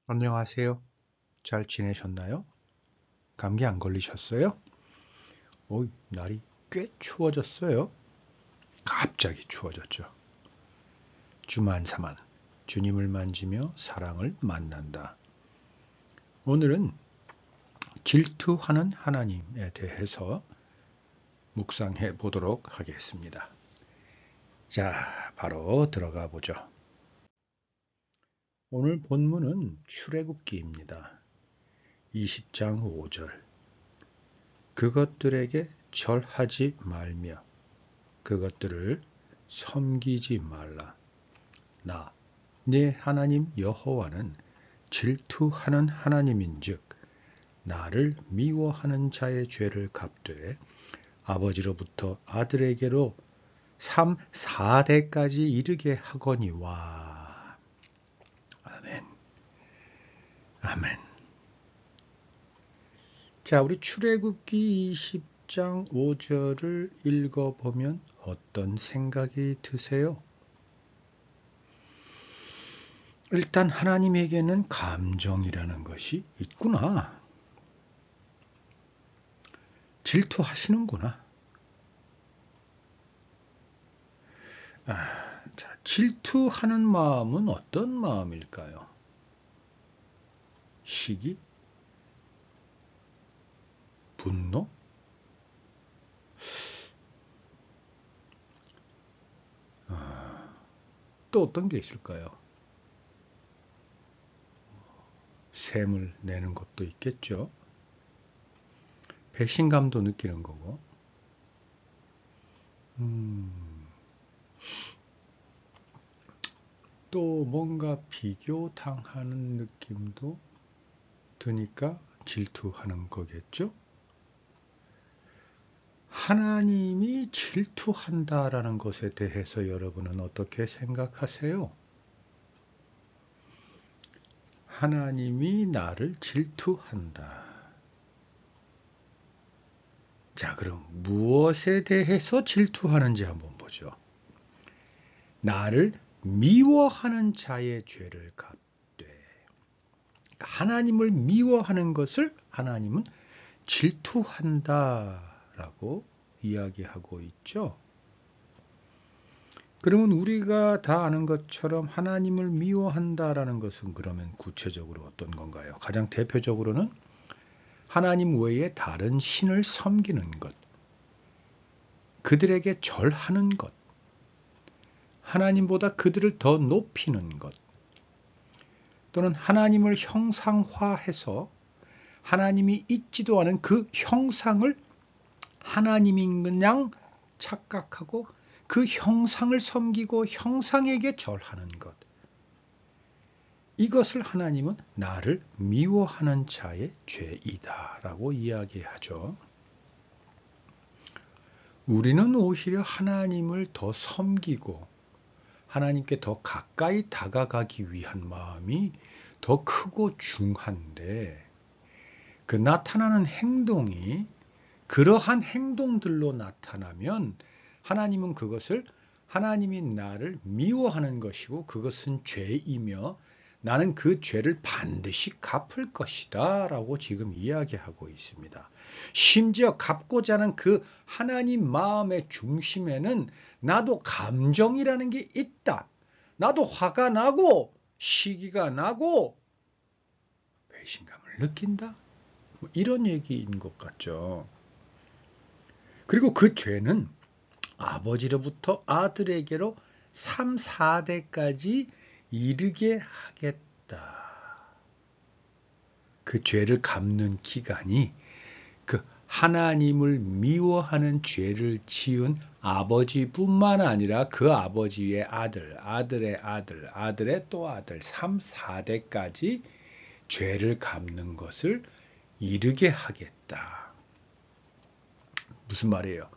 안녕하세요. 잘 지내셨나요? 감기 안 걸리셨어요? 날이 꽤 추워졌어요. 갑자기 추워졌죠. 주만사만 주님을 만지며 사랑을 만난다. 오늘은 질투하는 하나님에 대해서 묵상해 보도록 하겠습니다. 자, 바로 들어가 보죠. 오늘 본문은 출애굽기입니다. 20장 5절. 그것들에게 절하지 말며 그것들을 섬기지 말라. 나, 네 하나님 여호와는 질투하는 하나님인즉 나를 미워하는 자의 죄를 갚되 아버지로부터 아들에게로 3, 4대까지 이르게 하거니와. 아멘. 아멘. 자, 우리 출애굽기 20장 5절을 읽어보면 어떤 생각이 드세요? 일단 하나님에게는 감정이라는 것이 있구나. 질투하시는구나. 자, 질투하는 마음은 어떤 마음일까요? 시기? 분노? 또 어떤 게 있을까요? 샘을 내는 것도 있겠죠. 배신감도 느끼는 거고. 또 뭔가 비교당하는 느낌도 드니까 질투하는 거겠죠. 하나님이 질투한다라는 것에 대해서 여러분은 어떻게 생각하세요? 하나님이 나를 질투한다. 자, 그럼 무엇에 대해서 질투하는지 한번 보죠. 나를 미워하는 자의 죄를 갚되. 하나님을 미워하는 것을 하나님은 질투한다라고 이야기하고 있죠. 그러면 우리가 다 아는 것처럼 하나님을 미워한다라는 것은 그러면 구체적으로 어떤 건가요? 가장 대표적으로는 하나님 외에 다른 신을 섬기는 것, 그들에게 절하는 것, 하나님보다 그들을 더 높이는 것, 또는 하나님을 형상화해서 하나님이 있지도 않은 그 형상을 하나님인 그냥 착각하고 그 형상을 섬기고 형상에게 절하는 것. 이것을 하나님은 나를 미워하는 자의 죄이다라고 이야기하죠. 우리는 오히려 하나님을 더 섬기고 하나님께 더 가까이 다가가기 위한 마음이 더 크고 중한데 그 나타나는 행동이 그러한 행동들로 나타나면 하나님은 그것을 하나님이 나를 미워하는 것이고 그것은 죄이며 나는 그 죄를 반드시 갚을 것이다 라고 지금 이야기하고 있습니다. 심지어 갚고자 하는 그 하나님 마음의 중심에는 나도 감정이라는 게 있다. 나도 화가 나고 시기가 나고 배신감을 느낀다. 이런 얘기인 것 같죠. 그리고 그 죄는 아버지로부터 아들에게로 3, 4대까지 이르게 하겠다. 그 죄를 갚는 기간이 그 하나님을 미워하는 죄를 지은 아버지뿐만 아니라 그 아버지의 아들, 아들의 아들, 아들의 또 아들 3, 4대까지 죄를 갚는 것을 이르게 하겠다. 무슨 말이에요?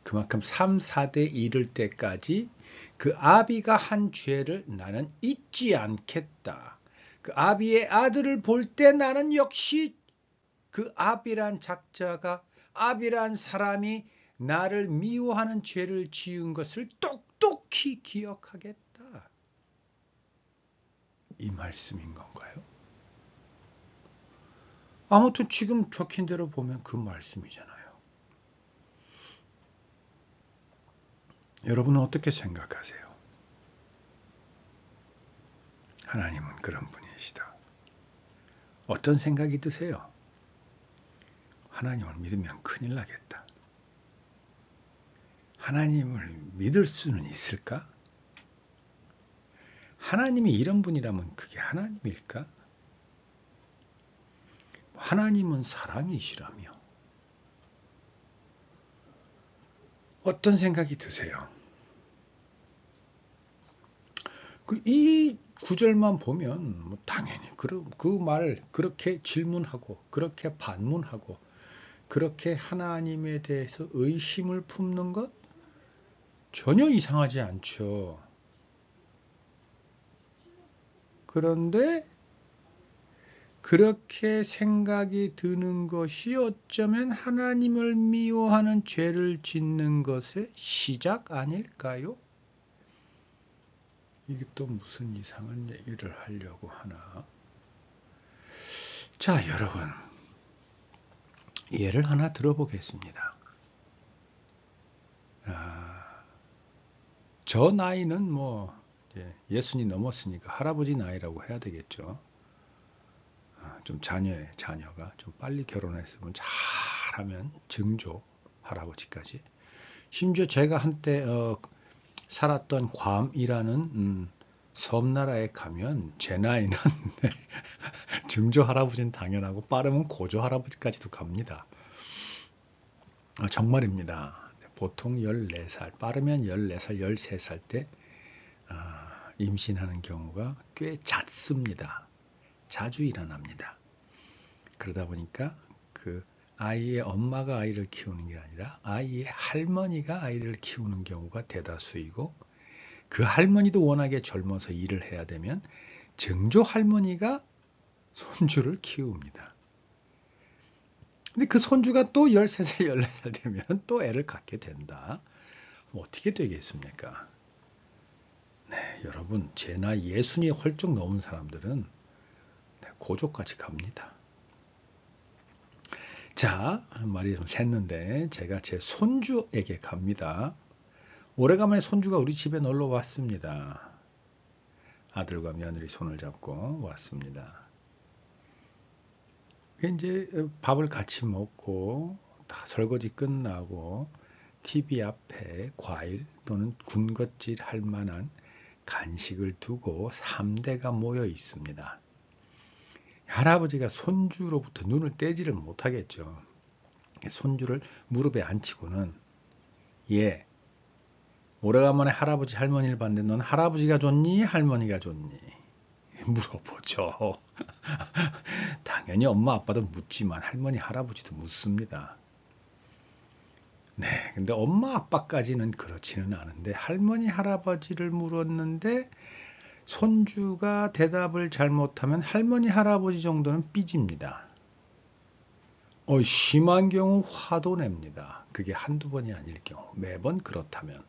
그만큼 3, 4대 이를 때까지 그 아비가 한 죄를 나는 잊지 않겠다. 그 아비의 아들을 볼 때 나는 역시 그 아비란 작자가 아비란 사람이 나를 미워하는 죄를 지은 것을 똑똑히 기억하겠다. 이 말씀인 건가요? 아무튼 지금 적힌 대로 보면 그 말씀이잖아요. 여러분은 어떻게 생각하세요? 하나님은 그런 분이시다. 어떤 생각이 드세요? 하나님을 믿으면 큰일 나겠다. 하나님을 믿을 수는 있을까? 하나님이 이런 분이라면 그게 하나님일까? 하나님은 사랑이시라며. 어떤 생각이 드세요? 이 구절만 보면 뭐 당연히 그 말 그렇게 질문하고 그렇게 반문하고 그렇게 하나님에 대해서 의심을 품는 것 전혀 이상하지 않죠. 그런데 그렇게 생각이 드는 것이 어쩌면 하나님을 미워하는 죄를 짓는 것의 시작 아닐까요? 이게 또 무슨 이상한 얘기를 하려고 하나? 자, 여러분. 예를 하나 들어보겠습니다. 저 나이는 뭐 예순이 넘었으니까 할아버지 나이라고 해야 되겠죠. 좀 자녀가 좀 빨리 결혼했으면 잘하면 증조 할아버지까지. 심지어 제가 한때 살았던 괌이라는 섬나라에 가면 제 나이는 증조 할아버지는 당연하고 빠르면 고조 할아버지까지도 갑니다. 정말입니다. 보통 14살, 빠르면 14살, 13살 때 임신하는 경우가 꽤 잦습니다. 자주 일어납니다. 그러다 보니까 그 아이의 엄마가 아이를 키우는 게 아니라 아이의 할머니가 아이를 키우는 경우가 대다수이고 그 할머니도 워낙에 젊어서 일을 해야 되면 증조 할머니가 손주를 키웁니다. 근데 그 손주가 또 13살, 14살 되면 또 애를 갖게 된다. 어떻게 되겠습니까? 네, 여러분, 제 나이 예순이 훌쩍 넘은 사람들은 고조까지 갑니다. 자, 말이 좀 샜는데 제가 제 손주에게 갑니다. 오래간만에 손주가 우리 집에 놀러 왔습니다. 아들과 며느리 손을 잡고 왔습니다. 이제 밥을 같이 먹고 다 설거지 끝나고 TV 앞에 과일 또는 군것질 할 만한 간식을 두고 3대가 모여 있습니다. 할아버지가 손주로부터 눈을 떼지를 못하겠죠. 손주를 무릎에 앉히고는 예, 오래간만에 할아버지 할머니를 봤는데 넌 할아버지가 좋니? 할머니가 좋니? 물어보죠. 당연히 엄마 아빠도 묻지만 할머니 할아버지도 묻습니다. 네, 근데 엄마 아빠까지는 그렇지는 않은데 할머니 할아버지를 물었는데 손주가 대답을 잘못하면 할머니 할아버지 정도는 삐집니다. 심한 경우 화도 냅니다. 그게 한두 번이 아닐 경우 매번 그렇다면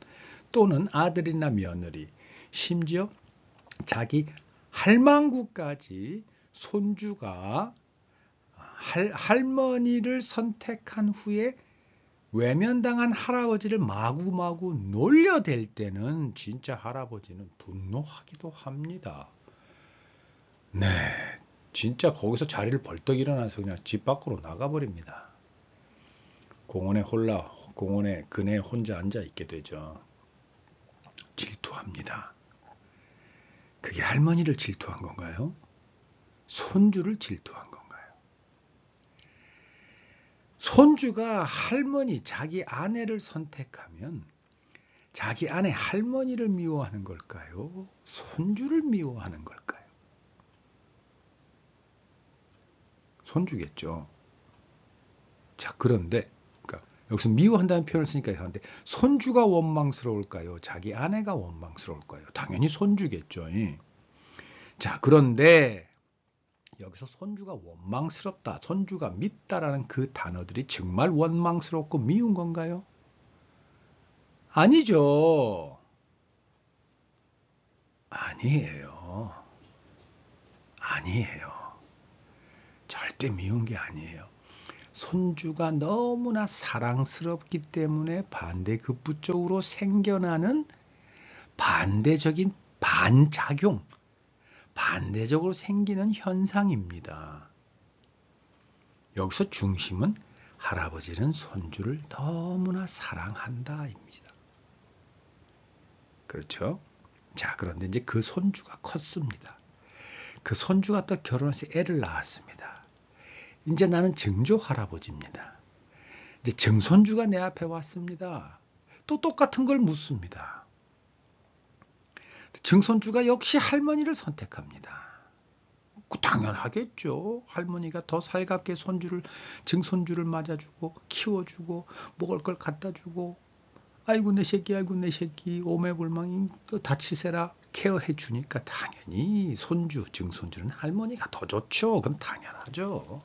또는 아들이나 며느리 심지어 자기 할망구까지 손주가 할머니를 선택한 후에 외면당한 할아버지를 마구마구 놀려댈 때는 진짜 할아버지는 분노하기도 합니다. 네, 진짜 거기서 자리를 벌떡 일어나서 그냥 집 밖으로 나가버립니다. 공원에 그네 혼자 앉아 있게 되죠. 질투합니다. 그게 할머니를 질투한 건가요? 손주를 질투한 건가요? 손주가 자기 아내를 선택하면 자기 아내 할머니를 미워하는 걸까요? 손주를 미워하는 걸까요? 손주겠죠. 자, 그런데 그러니까 여기서 미워한다는 표현을 쓰니까 이상한데 손주가 원망스러울까요? 자기 아내가 원망스러울까요? 당연히 손주겠죠. 자, 그런데 여기서 손주가 원망스럽다, 손주가 밉다라는 그 단어들이 정말 원망스럽고 미운 건가요? 아니죠. 아니에요. 절대 미운 게 아니에요. 손주가 너무나 사랑스럽기 때문에 반대급부 쪽으로 생겨나는 반대적인 반작용, 반대적으로 생기는 현상입니다. 여기서 중심은 할아버지는 손주를 너무나 사랑한다입니다. 그렇죠? 자, 그런데 이제 그 손주가 컸습니다. 그 손주가 또 결혼해서 애를 낳았습니다. 이제 나는 증조 할아버지입니다. 이제 증손주가 내 앞에 왔습니다. 또 똑같은 걸 묻습니다. 증손주가 역시 할머니를 선택합니다. 당연하겠죠. 할머니가 더 살갑게 증손주를 맞아주고 키워주고 먹을 걸 갖다 주고 아이고 내 새끼 오매불망이 다치세라 케어해 주니까 당연히 증손주는 할머니가 더 좋죠. 그럼 당연하죠.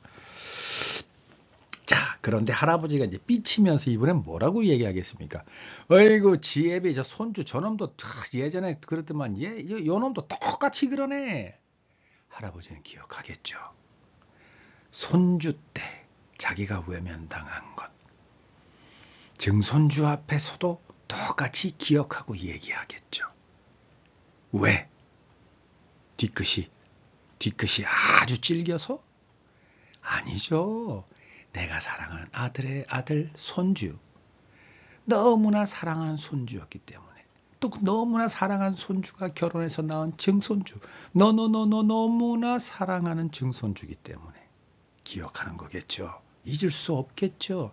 자, 그런데 할아버지가 이제 삐치면서 이번엔 뭐라고 얘기하겠습니까? 어이구 지혜비 저 손주 저놈도 예전에 그랬더만 요 놈도 똑같이 그러네. 할아버지는 기억하겠죠. 손주 때 자기가 외면당한 것. 증손주 앞에서도 똑같이 기억하고 얘기하겠죠. 왜? 뒤끝이 아주 찔겨서? 아니죠. 내가 사랑하는 아들의 아들 손주. 너무나 사랑하는 손주였기 때문에. 또 너무나 사랑하는 손주가 결혼해서 낳은 증손주. 너무나 사랑하는 증손주기 때문에 기억하는 거겠죠. 잊을 수 없겠죠.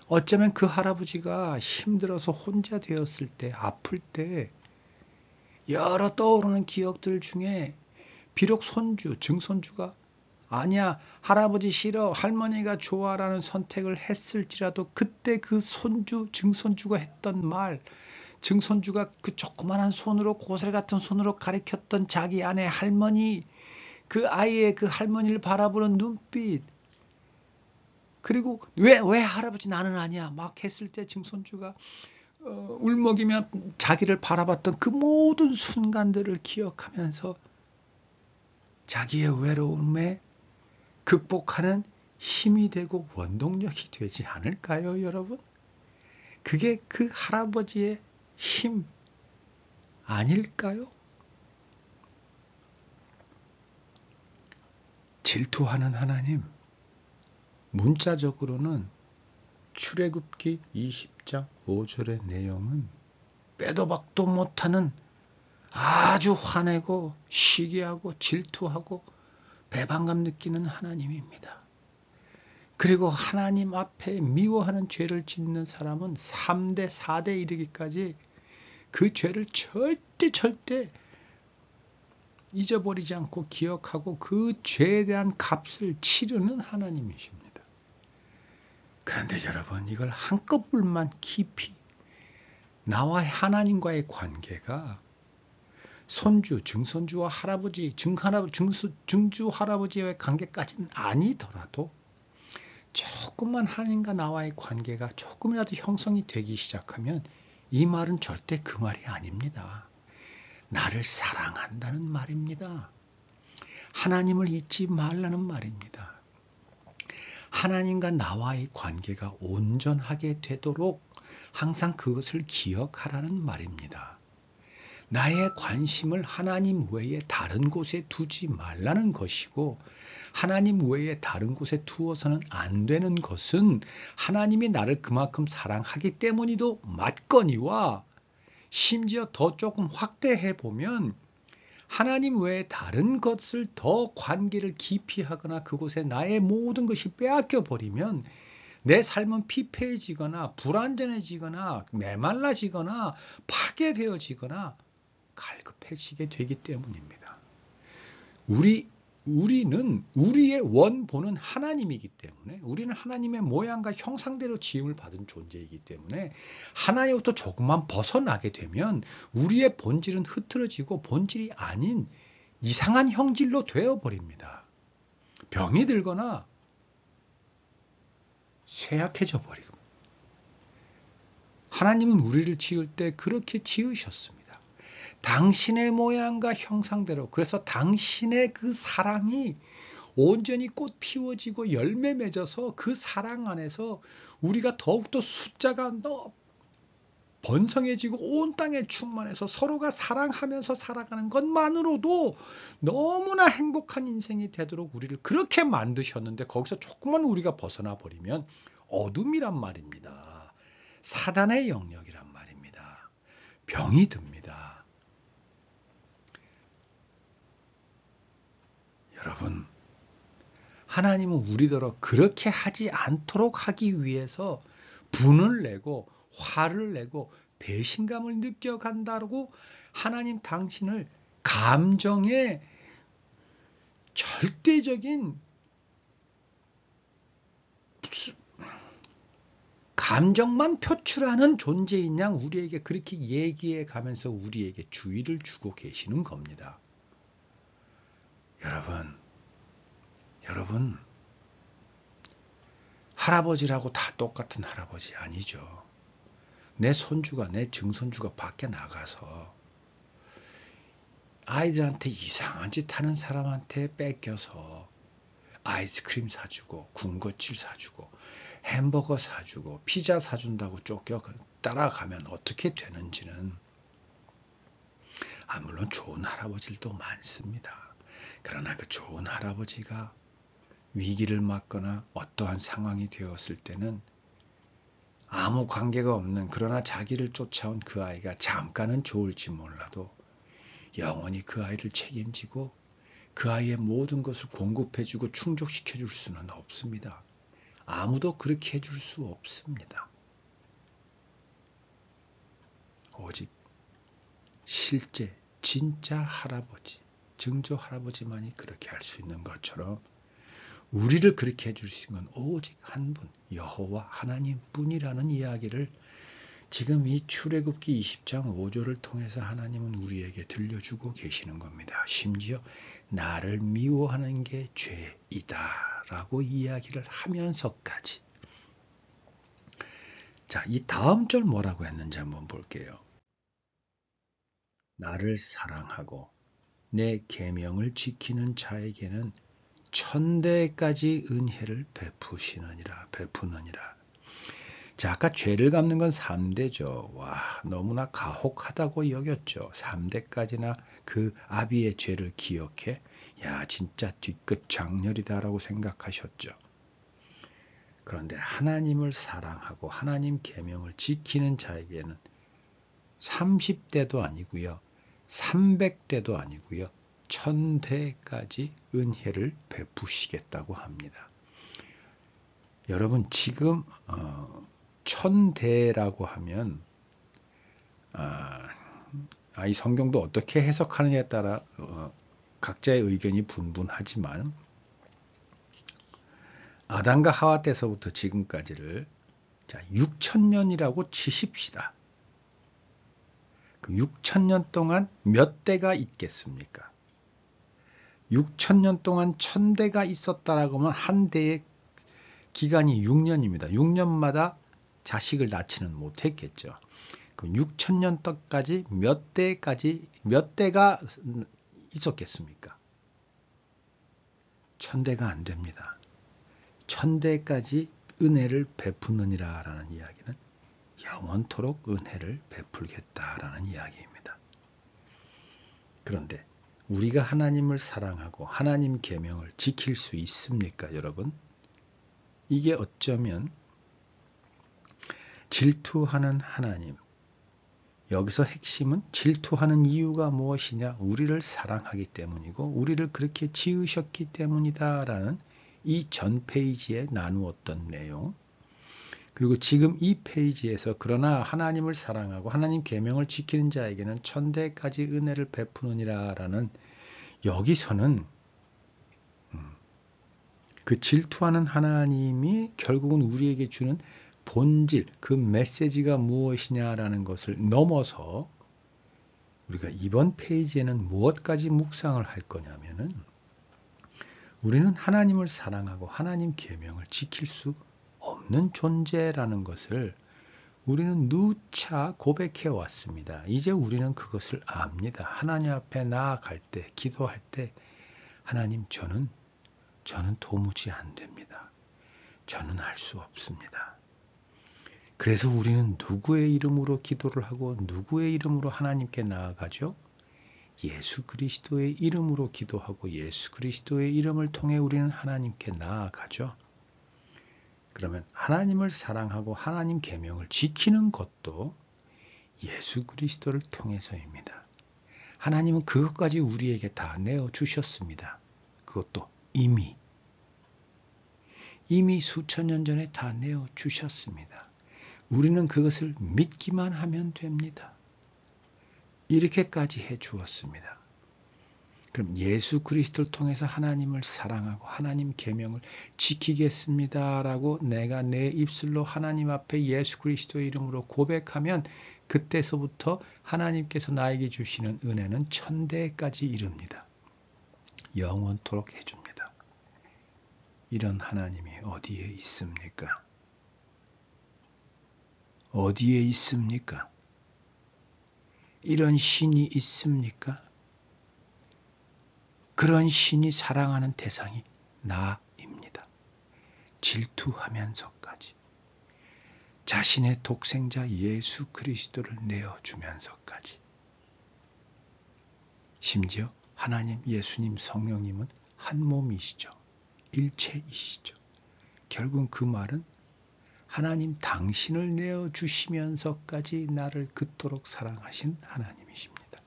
어쩌면 그 할아버지가 힘들어서 혼자 되었을 때, 아플 때 여러 떠오르는 기억들 중에 비록 증손주가 아니야, 할아버지 싫어, 할머니가 좋아라는 선택을 했을지라도 그때 그 증손주가 했던 말, 증손주가 그 조그만한 손으로 고슬 같은 손으로 가리켰던 자기 아내 할머니, 그 아이의 그 할머니를 바라보는 눈빛, 그리고 왜 할아버지 나는 아니야 막 했을 때 증손주가 울먹이며 자기를 바라봤던 그 모든 순간들을 기억하면서 자기의 외로움에 극복하는 힘이 되고 원동력이 되지 않을까요, 여러분? 그게 그 할아버지의 힘 아닐까요? 질투하는 하나님, 문자적으로는 출애굽기 20장 5절의 내용은 빼도 박도 못하는 아주 화내고 시기하고 질투하고 배반감 느끼는 하나님입니다. 그리고 하나님 앞에 미워하는 죄를 짓는 사람은 3대 4대 이르기까지 그 죄를 절대 잊어버리지 않고 기억하고 그 죄에 대한 값을 치르는 하나님이십니다. 그런데 여러분, 이걸 한꺼풀만 깊이 나와 하나님과의 관계가 증손주와 할아버지, 증주 할아버지의 관계까지는 아니더라도 조금만 하나님과 나와의 관계가 조금이라도 형성이 되기 시작하면 이 말은 절대 그 말이 아닙니다. 나를 사랑한다는 말입니다. 하나님을 잊지 말라는 말입니다. 하나님과 나와의 관계가 온전하게 되도록 항상 그것을 기억하라는 말입니다. 나의 관심을 하나님 외에 다른 곳에 두지 말라는 것이고, 하나님 외에 다른 곳에 두어서는 안 되는 것은 하나님이 나를 그만큼 사랑하기 때문이도 맞거니와, 심지어 더 조금 확대해 보면 하나님 외에 다른 것을 더 관계를 깊이 하거나 그곳에 나의 모든 것이 빼앗겨 버리면 내 삶은 피폐해지거나 불완전해지거나 메말라지거나 파괴되어지거나 갈급해지게 되기 때문입니다. 우리는 우리의 원본은 하나님이기 때문에, 우리는 하나님의 모양과 형상대로 지음을 받은 존재이기 때문에 하나님부터 조금만 벗어나게 되면 우리의 본질은 흐트러지고 본질이 아닌 이상한 형질로 되어버립니다. 병이 들거나 쇠약해져 버리고. 하나님은 우리를 지을 때 그렇게 지으셨습니다. 당신의 모양과 형상대로. 그래서 당신의 그 사랑이 온전히 꽃 피워지고 열매 맺어서 그 사랑 안에서 우리가 더욱더 숫자가 번성해지고 온 땅에 충만해서 서로가 사랑하면서 살아가는 것만으로도 너무나 행복한 인생이 되도록 우리를 그렇게 만드셨는데 거기서 조금만 우리가 벗어나 버리면 어둠이란 말입니다. 사단의 영역이란 말입니다. 병이 듭니다. 여러분, 하나님은 우리더러 그렇게 하지 않도록 하기 위해서 분을 내고 화를 내고 배신감을 느껴간다고 하나님 당신을 감정의 절대적인 감정만 표출하는 존재인 양 우리에게 그렇게 얘기해 가면서 우리에게 주의를 주고 계시는 겁니다. 여러분, 할아버지라고 다 똑같은 할아버지 아니죠. 내 손주가, 내 증손주가 밖에 나가서 아이들한테 이상한 짓 하는 사람한테 뺏겨서 아이스크림 사주고 군것질 사주고 햄버거 사주고 피자 사준다고 쫓겨 따라가면 어떻게 되는지는 물론 좋은 할아버지들도 많습니다. 그러나 그 좋은 할아버지가 위기를 맞거나 어떠한 상황이 되었을 때는 아무 관계가 없는 그러나 자기를 쫓아온 그 아이가 잠깐은 좋을지 몰라도 영원히 그 아이를 책임지고 그 아이의 모든 것을 공급해주고 충족시켜줄 수는 없습니다. 아무도 그렇게 해줄 수 없습니다. 오직 실제 진짜 할아버지, 증조 할아버지만이 그렇게 할 수 있는 것처럼 우리를 그렇게 해줄 수 있는 건 오직 한 분, 여호와 하나님뿐이라는 이야기를 지금 이 출애굽기 20장 5절을 통해서 하나님은 우리에게 들려주고 계시는 겁니다. 심지어 나를 미워하는 게 죄이다 라고 이야기를 하면서까지. 자, 이 다음 절 뭐라고 했는지 한번 볼게요. 나를 사랑하고 내 계명을 지키는 자에게는 천대까지 은혜를 베푸느니라. 자, 아까 죄를 갚는 건 3대죠. 와, 너무나 가혹하다고 여겼죠. 3대까지나 그 아비의 죄를 기억해, 야, 진짜 뒤끝 장렬이다라고 생각하셨죠. 그런데 하나님을 사랑하고 하나님 계명을 지키는 자에게는 30대도 아니고요. 300대도 아니고요. 1000대까지 은혜를 베푸시겠다고 합니다. 여러분, 지금 1000대라고 하면 이 성경도 어떻게 해석하느냐에 따라 각자의 의견이 분분하지만 아담과 하와 때서부터 지금까지를 6000년이라고 치십시다. 그 6000년 동안 몇 대가 있겠습니까? 6000년 동안 1000대가 있었다라고 하면 한 대의 기간이 6년입니다. 6년마다 자식을 낳지는 못했겠죠. 그럼 6000년 때까지 몇 대가 있었겠습니까? 1000대가 안 됩니다. 1000대까지 은혜를 베푸느니라 라는 이야기는 영원토록 은혜를 베풀겠다라는 이야기입니다. 그런데 우리가 하나님을 사랑하고 하나님 계명을 지킬 수 있습니까, 여러분? 이게 어쩌면 질투하는 하나님, 여기서 핵심은 질투하는 이유가 무엇이냐? 우리를 사랑하기 때문이고 우리를 그렇게 지으셨기 때문이다라는 이 전 페이지에 나누었던 내용, 그리고 지금 이 페이지에서 그러나 하나님을 사랑하고 하나님 계명을 지키는 자에게는 1000대까지 은혜를 베푸느니라라는 여기서는 그 질투하는 하나님이 결국은 우리에게 주는 본질, 그 메시지가 무엇이냐라는 것을 넘어서 우리가 이번 페이지에는 무엇까지 묵상을 할 거냐면은 우리는 하나님을 사랑하고 하나님 계명을 지킬 수 없는 존재라는 것을 우리는 누차 고백해 왔습니다. 이제 우리는 그것을 압니다. 하나님 앞에 나아갈 때, 기도할 때 하나님, 저는 저는 도무지 안 됩니다. 저는 할 수 없습니다. 그래서 우리는 누구의 이름으로 기도를 하고 누구의 이름으로 하나님께 나아가죠? 예수 그리스도의 이름으로 기도하고 예수 그리스도의 이름을 통해 우리는 하나님께 나아가죠. 그러면 하나님을 사랑하고 하나님 계명을 지키는 것도 예수 그리스도를 통해서입니다. 하나님은 그것까지 우리에게 다 내어주셨습니다. 그것도 이미 수천 년 전에 다 내어주셨습니다. 우리는 그것을 믿기만 하면 됩니다. 이렇게까지 해주었습니다. 그럼 예수 그리스도를 통해서 하나님을 사랑하고 하나님 계명을 지키겠습니다라고 내가 내 입술로 하나님 앞에 예수 그리스도의 이름으로 고백하면 그때서부터 하나님께서 나에게 주시는 은혜는 천대까지 이릅니다. 영원토록 해줍니다. 이런 하나님이 어디에 있습니까? 어디에 있습니까? 이런 신이 있습니까? 그런 신이 사랑하는 대상이 나입니다. 질투하면서까지 자신의 독생자 예수 그리스도를 내어주면서까지 심지어 하나님, 예수님, 성령님은 한 몸이시죠. 일체이시죠. 결국 그 말은 하나님 당신을 내어주시면서까지 나를 그토록 사랑하신 하나님이십니다.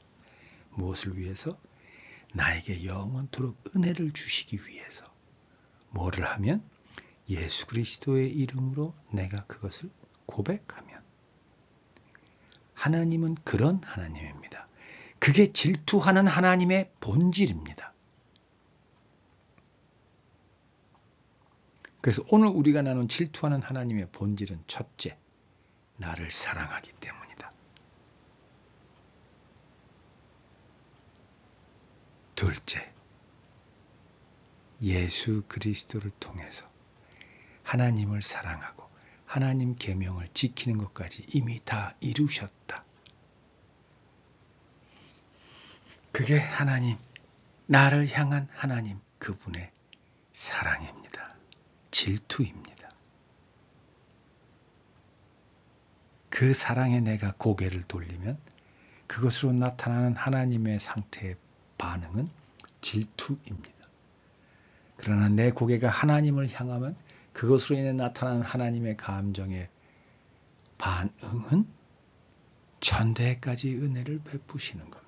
무엇을 위해서? 나에게 영원토록 은혜를 주시기 위해서. 뭐를 하면? 예수 그리스도의 이름으로 내가 그것을 고백하면. 하나님은 그런 하나님입니다. 그게 질투하는 하나님의 본질입니다. 그래서 오늘 우리가 나눈 질투하는 하나님의 본질은 첫째, 나를 사랑하기 때문이다. 둘째, 예수 그리스도를 통해서 하나님을 사랑하고 하나님 계명을 지키는 것까지 이미 다 이루셨다. 그게 하나님, 나를 향한 하나님 그분의 사랑입니다. 질투입니다. 그 사랑에 내가 고개를 돌리면 그것으로 나타나는 하나님의 상태의 반응은 질투입니다. 그러나 내 고개가 하나님을 향하면 그것으로 인해 나타나는 하나님의 감정의 반응은 천대까지 은혜를 베푸시는 겁니다.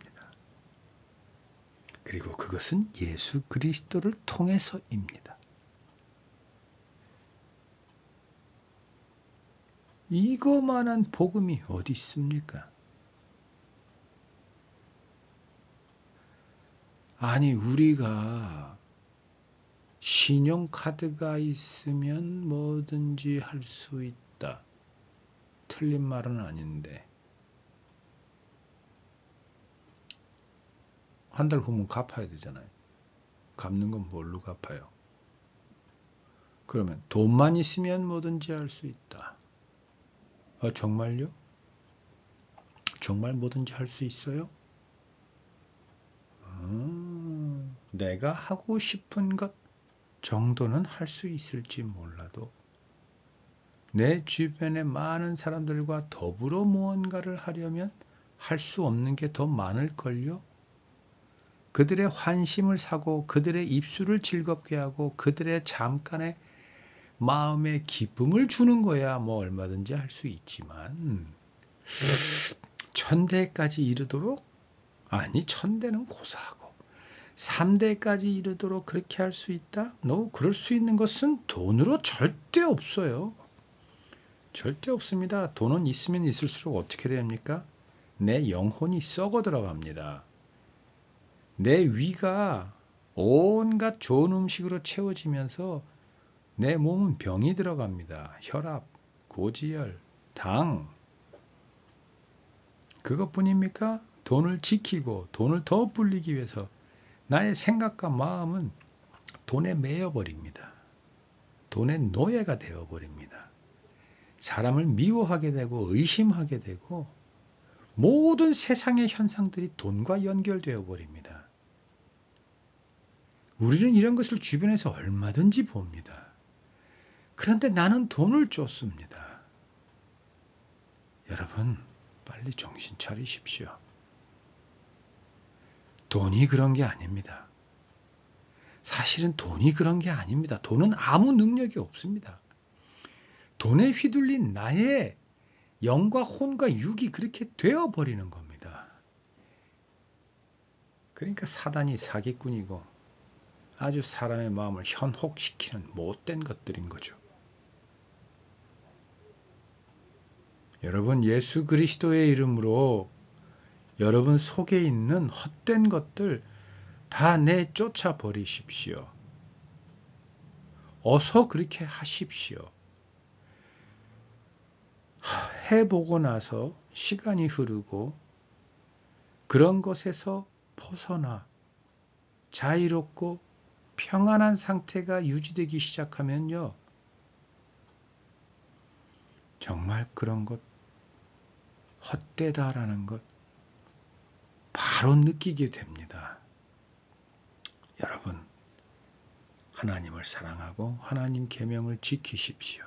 그리고 그것은 예수 그리스도를 통해서입니다. 이거만한 복음이 어디 있습니까? 아니, 우리가 신용카드가 있으면 뭐든지 할 수 있다. 틀린 말은 아닌데. 한 달 후면 갚아야 되잖아요. 갚는 건 뭘로 갚아요? 그러면 돈만 있으면 뭐든지 할 수 있다. 정말요? 정말 뭐든지 할 수 있어요? 내가 하고 싶은 것 정도는 할 수 있을지 몰라도 내 주변의 많은 사람들과 더불어 무언가를 하려면 할 수 없는 게 더 많을걸요? 그들의 환심을 사고 그들의 입술을 즐겁게 하고 그들의 잠깐의 마음의 기쁨을 주는 거야 뭐 얼마든지 할 수 있지만 천대까지 이르도록 아니 천대는 고사하고 3대까지 이르도록 그렇게 할 수 있다? 그럴 수 있는 것은 돈으로 절대 없어요. 절대 없습니다. 돈은 있으면 있을수록 어떻게 됩니까? 내 영혼이 썩어 들어갑니다. 내 위가 온갖 좋은 음식으로 채워지면서 내 몸은 병이 들어갑니다. 혈압, 고지혈, 당. 그것뿐입니까? 돈을 지키고 돈을 더 불리기 위해서 나의 생각과 마음은 돈에 매여버립니다. 돈의 노예가 되어버립니다. 사람을 미워하게 되고 의심하게 되고 모든 세상의 현상들이 돈과 연결되어 버립니다. 우리는 이런 것을 주변에서 얼마든지 봅니다. 그런데 나는 돈을 쫓습니다. 여러분, 빨리 정신 차리십시오. 돈이 그런 게 아닙니다. 사실은 돈이 그런 게 아닙니다. 돈은 아무 능력이 없습니다. 돈에 휘둘린 나의 영과 혼과 육이 그렇게 되어버리는 겁니다. 그러니까 사단이 사기꾼이고 아주 사람의 마음을 현혹시키는 못된 것들인 거죠. 여러분, 예수 그리스도의 이름으로 여러분 속에 있는 헛된 것들 다 내쫓아 버리십시오. 어서 그렇게 하십시오. 해보고 나서 시간이 흐르고 그런 것에서 벗어나 자유롭고 평안한 상태가 유지되기 시작하면요. 정말 그런 것 헛되다라는 것 바로 느끼게 됩니다. 여러분, 하나님을 사랑하고 하나님 계명을 지키십시오.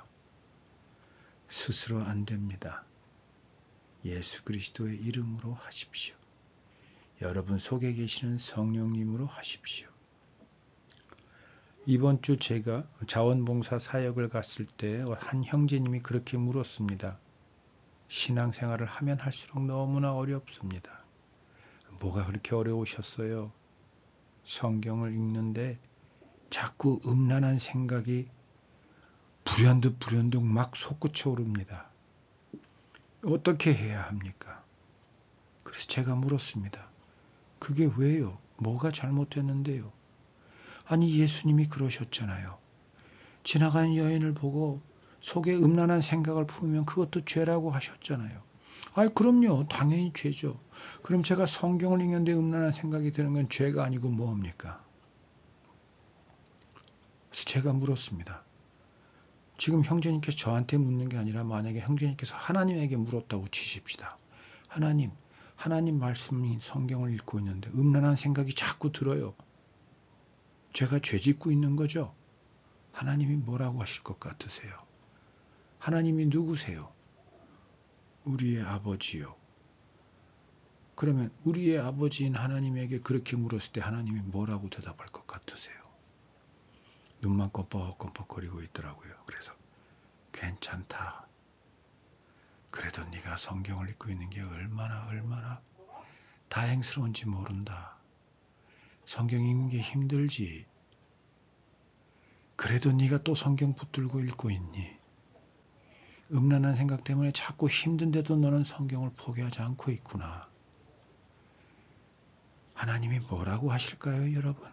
스스로 안 됩니다. 예수 그리스도의 이름으로 하십시오. 여러분 속에 계시는 성령님으로 하십시오. 이번 주 제가 자원봉사 사역을 갔을 때 한 형제님이 그렇게 물었습니다. 신앙생활을 하면 할수록 너무나 어렵습니다. 뭐가 그렇게 어려우셨어요? 성경을 읽는데 자꾸 음란한 생각이 불현듯 막 솟구쳐 오릅니다. 어떻게 해야 합니까? 그래서 제가 물었습니다. 그게 왜요? 뭐가 잘못됐는데요? 아니, 예수님이 그러셨잖아요. 지나가는 여인을 보고 속에 음란한 생각을 품으면 그것도 죄라고 하셨잖아요. 아이, 그럼요. 당연히 죄죠. 그럼 제가 성경을 읽는데 음란한 생각이 드는 건 죄가 아니고 뭡니까? 그래서 제가 물었습니다. 지금 형제님께서 저한테 묻는 게 아니라 만약에 형제님께서 하나님에게 물었다고 치십시다. 하나님 말씀인 성경을 읽고 있는데 음란한 생각이 자꾸 들어요. 제가 죄 짓고 있는 거죠? 하나님이 뭐라고 하실 것 같으세요? 하나님이 누구세요? 우리의 아버지요. 그러면 우리의 아버지인 하나님에게 그렇게 물었을 때 하나님이 뭐라고 대답할 것 같으세요? 눈만 껌뻑껌뻑거리고 있더라고요. 그래서 괜찮다. 그래도 네가 성경을 읽고 있는 게 얼마나 다행스러운지 모른다. 성경 읽는 게 힘들지. 그래도 네가 또 성경 붙들고 읽고 있니? 음란한 생각 때문에 자꾸 힘든데도 너는 성경을 포기하지 않고 있구나. 하나님이 뭐라고 하실까요, 여러분?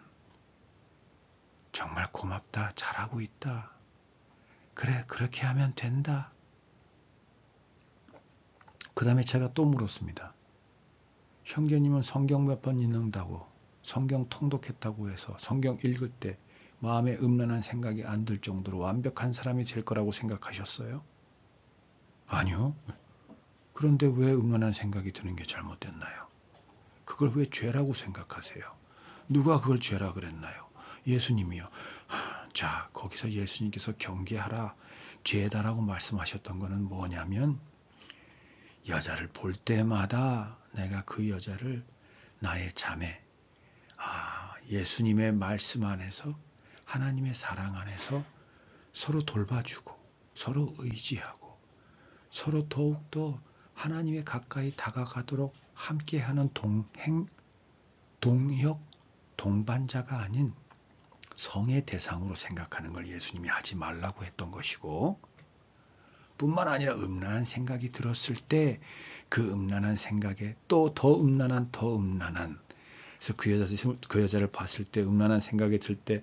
정말 고맙다. 잘하고 있다. 그래, 그렇게 하면 된다. 그 다음에 제가 또 물었습니다. 형제님은 성경 몇 번 읽는다고, 성경 통독했다고 해서 성경 읽을 때 마음에 음란한 생각이 안 들 정도로 완벽한 사람이 될 거라고 생각하셨어요? 아니요. 그런데 왜 음란한 생각이 드는 게 잘못됐나요? 그걸 왜 죄라고 생각하세요? 누가 그걸 죄라 그랬나요? 예수님이요. 자, 거기서 예수님께서 경계하라, 죄다라고 말씀하셨던 거는 뭐냐면 여자를 볼 때마다 내가 그 여자를 나의 자매, 예수님의 말씀 안에서 하나님의 사랑 안에서 서로 돌봐주고 서로 의지하고 서로 더욱더 하나님의 가까이 다가가도록 함께하는 동행, 동역, 동반자가 아닌 성의 대상으로 생각하는 걸 예수님이 하지 말라고 했던 것이고, 뿐만 아니라 음란한 생각이 들었을 때 그 음란한 생각에 또 더 음란한 그래서 그 여자를 봤을 때 음란한 생각이 들 때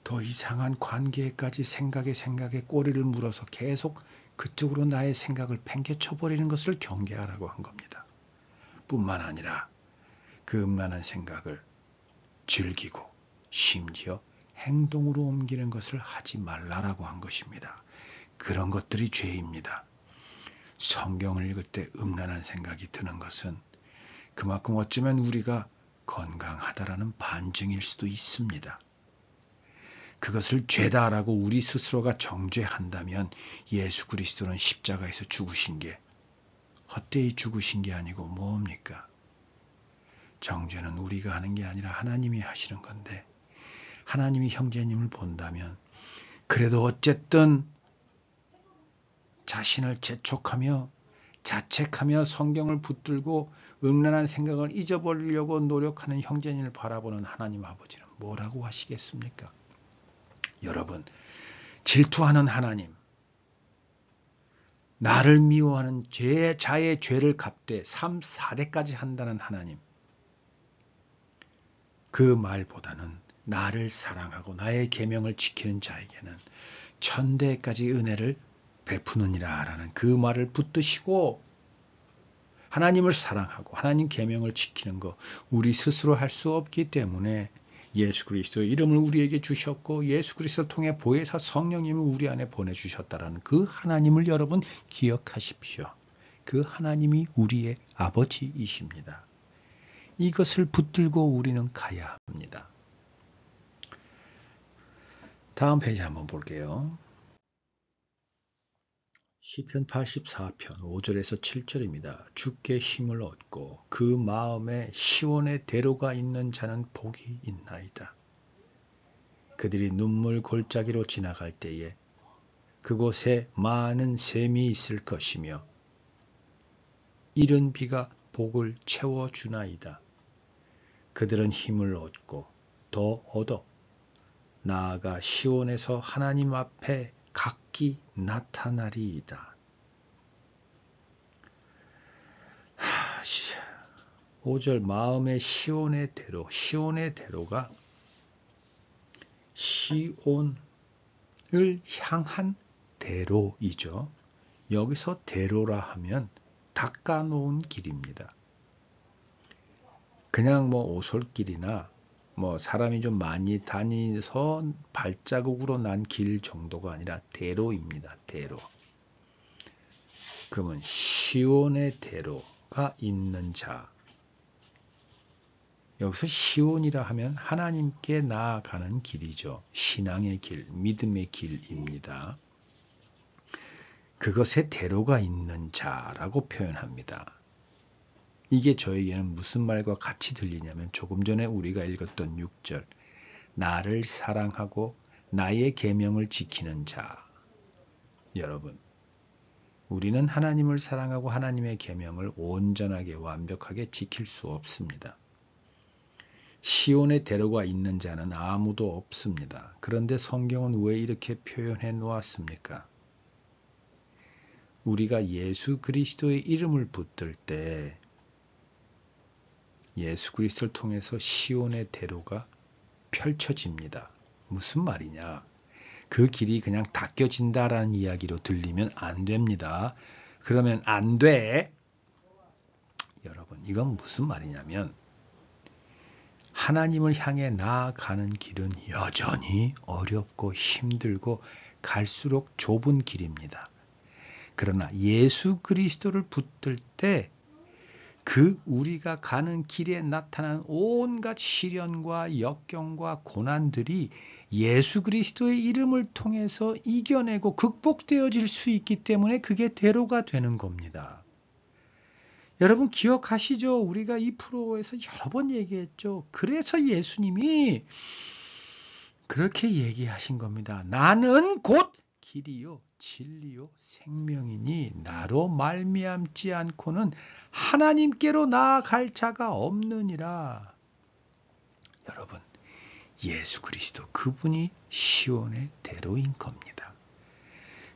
더 이상한 관계까지 생각에 꼬리를 물어서 계속 그쪽으로 나의 생각을 팽개쳐 버리는 것을 경계하라고 한 겁니다. 뿐만 아니라 그 음란한 생각을 즐기고 심지어 행동으로 옮기는 것을 하지 말라라고 한 것입니다. 그런 것들이 죄입니다. 성경을 읽을 때 음란한 생각이 드는 것은 그만큼 어쩌면 우리가 건강하다라는 반증일 수도 있습니다. 그것을 죄다라고 우리 스스로가 정죄한다면 예수 그리스도는 십자가에서 죽으신 게 헛되이 죽으신 게 아니고 뭡니까? 정죄는 우리가 하는 게 아니라 하나님이 하시는 건데 하나님이 형제님을 본다면 그래도 어쨌든 자신을 재촉하며 자책하며 성경을 붙들고 음란한 생각을 잊어버리려고 노력하는 형제님을 바라보는 하나님 아버지는 뭐라고 하시겠습니까? 여러분, 질투하는 하나님, 나를 미워하는 자의 죄를 갚되 3, 4대까지 한다는 하나님, 그 말보다는 나를 사랑하고 나의 계명을 지키는 자에게는 1000대까지 은혜를 베푸느니라 라는 그 말을 붙드시고 하나님을 사랑하고 하나님 계명을 지키는 거 우리 스스로 할 수 없기 때문에 예수 그리스도의 이름을 우리에게 주셨고 예수 그리스도를 통해 보혜사 성령님을 우리 안에 보내주셨다라는 그 하나님을 여러분 기억하십시오. 그 하나님이 우리의 아버지이십니다. 이것을 붙들고 우리는 가야 합니다. 다음 페이지 한번 볼게요. 시편 84편 5절에서 7절입니다. 주께 힘을 얻고 그 마음에 시온의 대로가 있는 자는 복이 있나이다. 그들이 눈물 골짜기로 지나갈 때에 그곳에 많은 샘이 있을 것이며 이른 비가 복을 채워주나이다. 그들은 힘을 얻고 더 얻어 나아가 시온에서 하나님 앞에 각기 나타나리이다. 5절 마음의 시온의 대로, 시온의 대로가 시온을 향한 대로이죠. 여기서 대로라 하면 닦아놓은 길입니다. 그냥 오솔길이나 사람이 좀 많이 다니서 발자국으로 난 길 정도가 아니라 대로입니다. 대로. 그러면 시온의 대로가 있는 자. 여기서 시온이라 하면 하나님께 나아가는 길이죠. 신앙의 길, 믿음의 길입니다. 그것에 대로가 있는 자라고 표현합니다. 이게 저에게는 무슨 말과 같이 들리냐면 조금 전에 우리가 읽었던 6절 나를 사랑하고 나의 계명을 지키는 자. 여러분, 우리는 하나님을 사랑하고 하나님의 계명을 온전하게 완벽하게 지킬 수 없습니다. 시온의 대로가 있는 자는 아무도 없습니다. 그런데 성경은 왜 이렇게 표현해 놓았습니까? 우리가 예수 그리스도의 이름을 붙들 때 예수 그리스도를 통해서 시온의 대로가 펼쳐집니다. 무슨 말이냐? 그 길이 그냥 닦여진다라는 이야기로 들리면 안 됩니다. 그러면 안 돼. 여러분, 이건 무슨 말이냐면 하나님을 향해 나아가는 길은 여전히 어렵고 힘들고 갈수록 좁은 길입니다. 그러나 예수 그리스도를 붙들 때 그 우리가 가는 길에 나타난 온갖 시련과 역경과 고난들이 예수 그리스도의 이름을 통해서 이겨내고 극복되어질 수 있기 때문에 그게 대로가 되는 겁니다. 여러분 기억하시죠? 우리가 이 프로에서 여러 번 얘기했죠. 그래서 예수님이 그렇게 얘기하신 겁니다. 나는 곧 길이요 진리요 생명이니 나로 말미암지 않고는 하나님께로 나아갈 자가 없느니라. 여러분, 예수 그리스도 그분이 시온의 대로인 겁니다.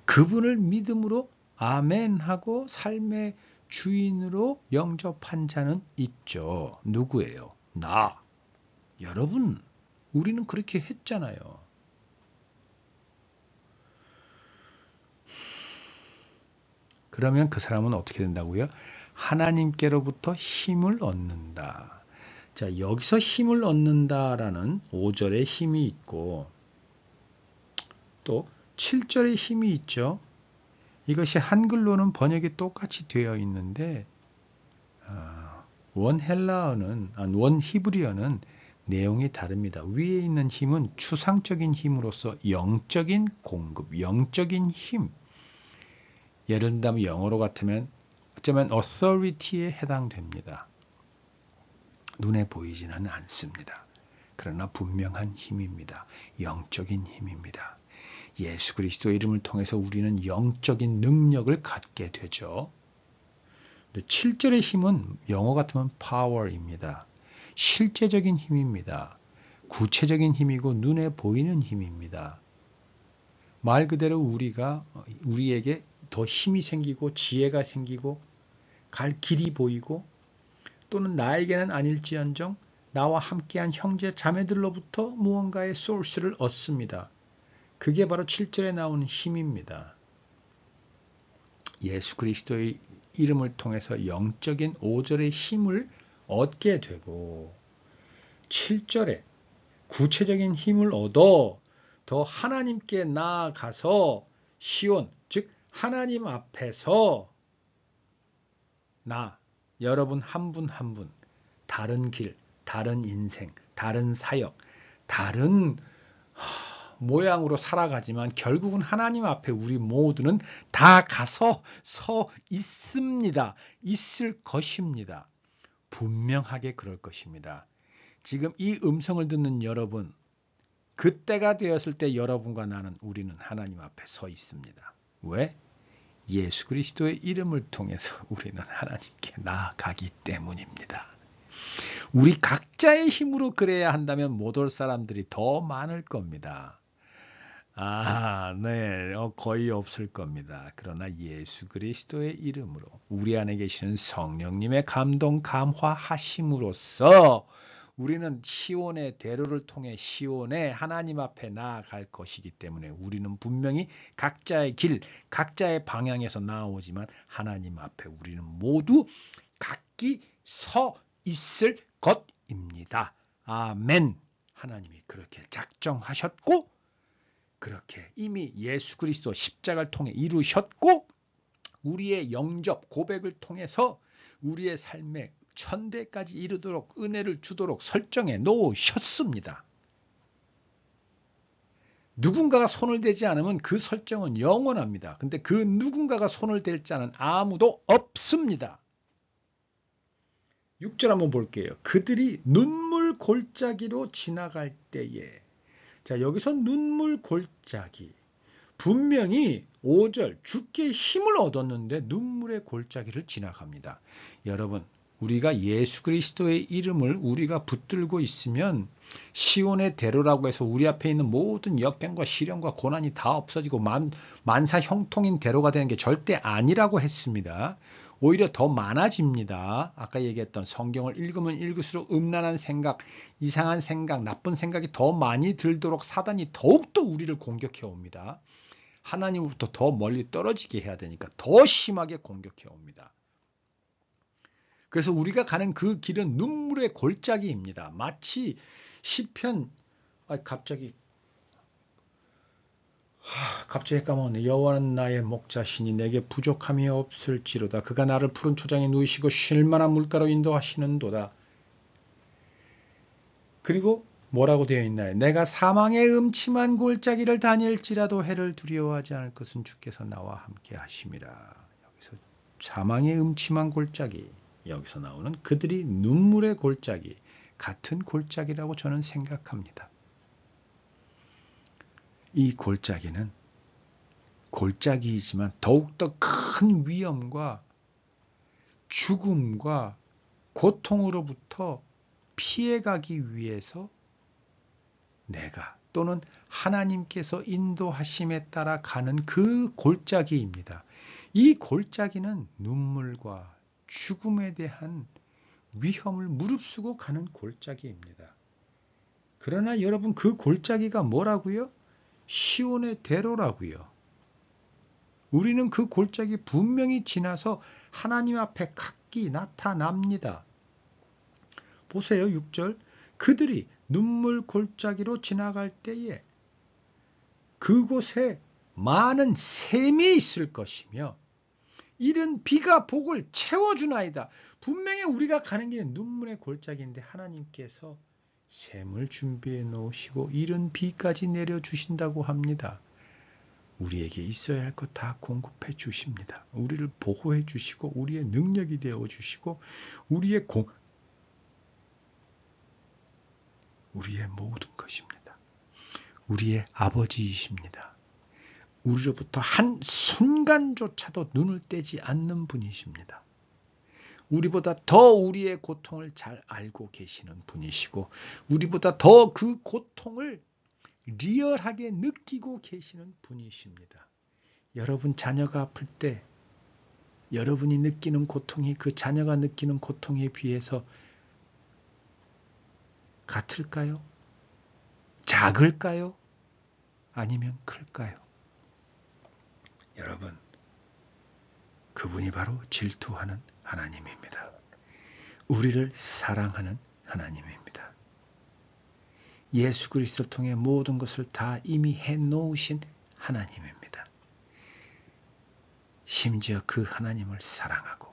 그분을 믿음으로 아멘하고 삶의 주인으로 영접한 자는 있죠. 누구예요? 나. 여러분, 우리는 그렇게 했잖아요. 그러면 그 사람은 어떻게 된다고요? 하나님께로부터 힘을 얻는다. 자, 여기서 힘을 얻는다라는 5절의 힘이 있고 또 7절의 힘이 있죠. 이것이 한글로는 번역이 똑같이 되어 있는데 원 히브리어는 내용이 다릅니다. 위에 있는 힘은 추상적인 힘으로서 영적인 공급, 영적인 힘. 예를 든다면 영어로 같으면 어쩌면 authority에 해당됩니다. 눈에 보이지는 않습니다. 그러나 분명한 힘입니다. 영적인 힘입니다. 예수 그리스도의 이름을 통해서 우리는 영적인 능력을 갖게 되죠. 7절의 힘은 영어 같으면 power입니다. 실제적인 힘입니다. 구체적인 힘이고 눈에 보이는 힘입니다. 말 그대로 우리에게 더 힘이 생기고 지혜가 생기고 갈 길이 보이고 또는 나에게는 아닐지언정 나와 함께한 형제 자매들로부터 무언가의 소스를 얻습니다. 그게 바로 7절에 나오는 힘입니다. 예수 그리스도의 이름을 통해서 영적인 5절의 힘을 얻게 되고 7절에 구체적인 힘을 얻어 더 하나님께 나아가서 시온, 즉 하나님 앞에서 여러분 한 분 한 분 다른 길, 다른 인생, 다른 사역, 다른 모양으로 살아가지만 결국은 하나님 앞에 우리 모두는 다 가서 서 있습니다. 있을 것입니다. 분명하게 그럴 것입니다. 지금 이 음성을 듣는 여러분, 그때가 되었을 때 여러분과 우리는 하나님 앞에 서 있습니다. 왜? 예수 그리스도의 이름을 통해서 우리는 하나님께 나아가기 때문입니다. 우리 각자의 힘으로 그래야 한다면 못 올 사람들이 더 많을 겁니다. 네, 거의 없을 겁니다. 그러나 예수 그리스도의 이름으로 우리 안에 계시는 성령님의 감동 감화하심으로써 우리는 시온의 대로를 통해 시온의 하나님 앞에 나아갈 것이기 때문에 우리는 분명히 각자의 길, 각자의 방향에서 나오지만 하나님 앞에 우리는 모두 각기 서 있을 것입니다. 아멘. 하나님이 그렇게 작정하셨고 그렇게 이미 예수 그리스도 십자가를 통해 이루셨고 우리의 영접 고백을 통해서 우리의 삶에 천대까지 이르도록 은혜를 주도록 설정해 놓으셨습니다. 누군가가 손을 대지 않으면 그 설정은 영원합니다. 근데 그 누군가가 손을 댈 자는 아무도 없습니다. 6절 한번 볼게요. 그들이 눈물 골짜기로 지나갈 때에 자, 여기서 눈물 골짜기. 분명히 5절 주께 힘을 얻었는데 눈물의 골짜기를 지나갑니다. 여러분, 우리가 예수 그리스도의 이름을 우리가 붙들고 있으면 시온의 대로라고 해서 우리 앞에 있는 모든 역경과 시련과 고난이 다 없어지고 만사 형통인 대로가 되는 게 절대 아니라고 했습니다. 오히려 더 많아집니다. 아까 얘기했던 성경을 읽으면 읽을수록 음란한 생각, 이상한 생각, 나쁜 생각이 더 많이 들도록 사단이 더욱더 우리를 공격해 옵니다. 하나님으로부터 더 멀리 떨어지게 해야 되니까 더 심하게 공격해 옵니다. 그래서 우리가 가는 그 길은 눈물의 골짜기입니다. 마치 시편 갑자기 까먹었네. 여호와는 나의 목자시니 내게 부족함이 없을지로다. 그가 나를 푸른 초장에 누이시고 쉴 만한 물가로 인도하시는도다. 그리고 뭐라고 되어 있나요? 내가 사망의 음침한 골짜기를 다닐지라도 해를 두려워하지 않을 것은 주께서 나와 함께 하심이라. 여기서 사망의 음침한 골짜기, 여기서 나오는 그들이 눈물의 골짜기, 같은 골짜기라고 저는 생각합니다. 이 골짜기는 골짜기이지만 더욱더 큰 위험과 죽음과 고통으로부터 피해가기 위해서 내가 또는 하나님께서 인도하심에 따라 가는 그 골짜기입니다. 이 골짜기는 눈물과 죽음에 대한 위험을 무릅쓰고 가는 골짜기입니다. 그러나 여러분 그 골짜기가 뭐라고요? 시온의 대로라고요. 우리는 그 골짜기 분명히 지나서 하나님 앞에 각기 나타납니다. 보세요. 6절. 그들이 눈물 골짜기로 지나갈 때에 그곳에 많은 샘이 있을 것이며 이른 비가 복을 채워주나이다. 분명히 우리가 가는 길은 눈물의 골짜기인데 하나님께서 샘을 준비해 놓으시고 이른 비까지 내려주신다고 합니다. 우리에게 있어야 할 것 다 공급해 주십니다. 우리를 보호해 주시고 우리의 능력이 되어 주시고 우리의 모든 것입니다. 우리의 아버지이십니다. 우리로부터 한 순간조차도 눈을 떼지 않는 분이십니다. 우리보다 더 우리의 고통을 잘 알고 계시는 분이시고 우리보다 더 그 고통을 리얼하게 느끼고 계시는 분이십니다. 여러분 자녀가 아플 때 여러분이 느끼는 고통이 그 자녀가 느끼는 고통에 비해서 같을까요? 작을까요? 아니면 클까요? 여러분, 그분이 바로 질투하는 하나님입니다. 우리를 사랑하는 하나님입니다. 예수 그리스도를 통해 모든 것을 다 이미 해놓으신 하나님입니다. 심지어 그 하나님을 사랑하고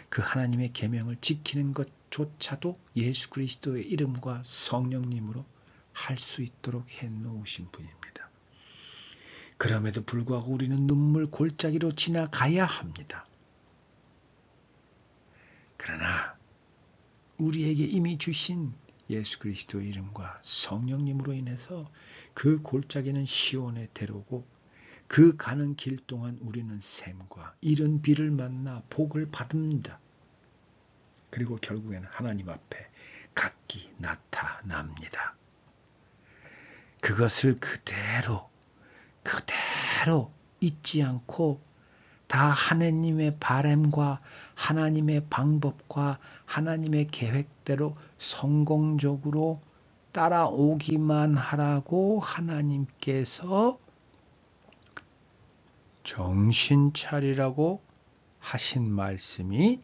그 하나님의 계명을 지키는 것조차도 예수 그리스도의 이름과 성령님으로 할 수 있도록 해놓으신 분입니다. 그럼에도 불구하고 우리는 눈물 골짜기로 지나가야 합니다. 그러나 우리에게 이미 주신 예수 그리스도의 이름과 성령님으로 인해서 그 골짜기는 시온의 대로고 그 가는 길 동안 우리는 샘과 이른 비를 만나 복을 받습니다. 그리고 결국에는 하나님 앞에 각기 나타납니다. 그것을 그대로 잊지 않고 다 하나님의 바람과 하나님의 방법과 하나님의 계획대로 성공적으로 따라오기만 하라고 하나님께서 정신 차리라고 하신 말씀이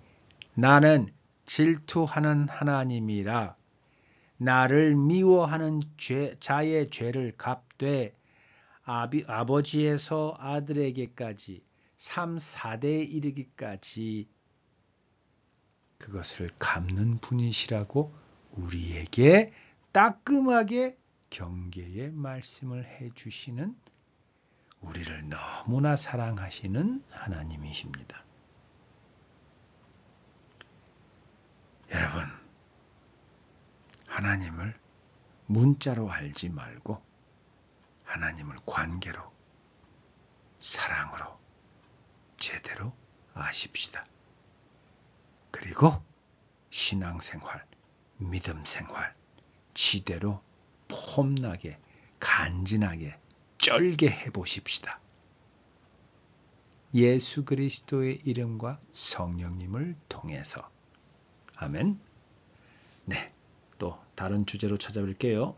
나는 질투하는 하나님이라 나를 미워하는 자의 죄를 갚되 아버지에서 아들에게까지 3, 4대에 이르기까지 그것을 갚는 분이시라고 우리에게 따끔하게 경계의 말씀을 해주시는 우리를 너무나 사랑하시는 하나님이십니다. 여러분, 하나님을 문자로 알지 말고 하나님을 관계로, 사랑으로 제대로 아십시다. 그리고 신앙생활, 믿음생활 지대로 폼나게, 간지나게, 쩔게 해보십시다. 예수 그리스도의 이름과 성령님을 통해서. 아멘. 네, 또 다른 주제로 찾아뵐게요.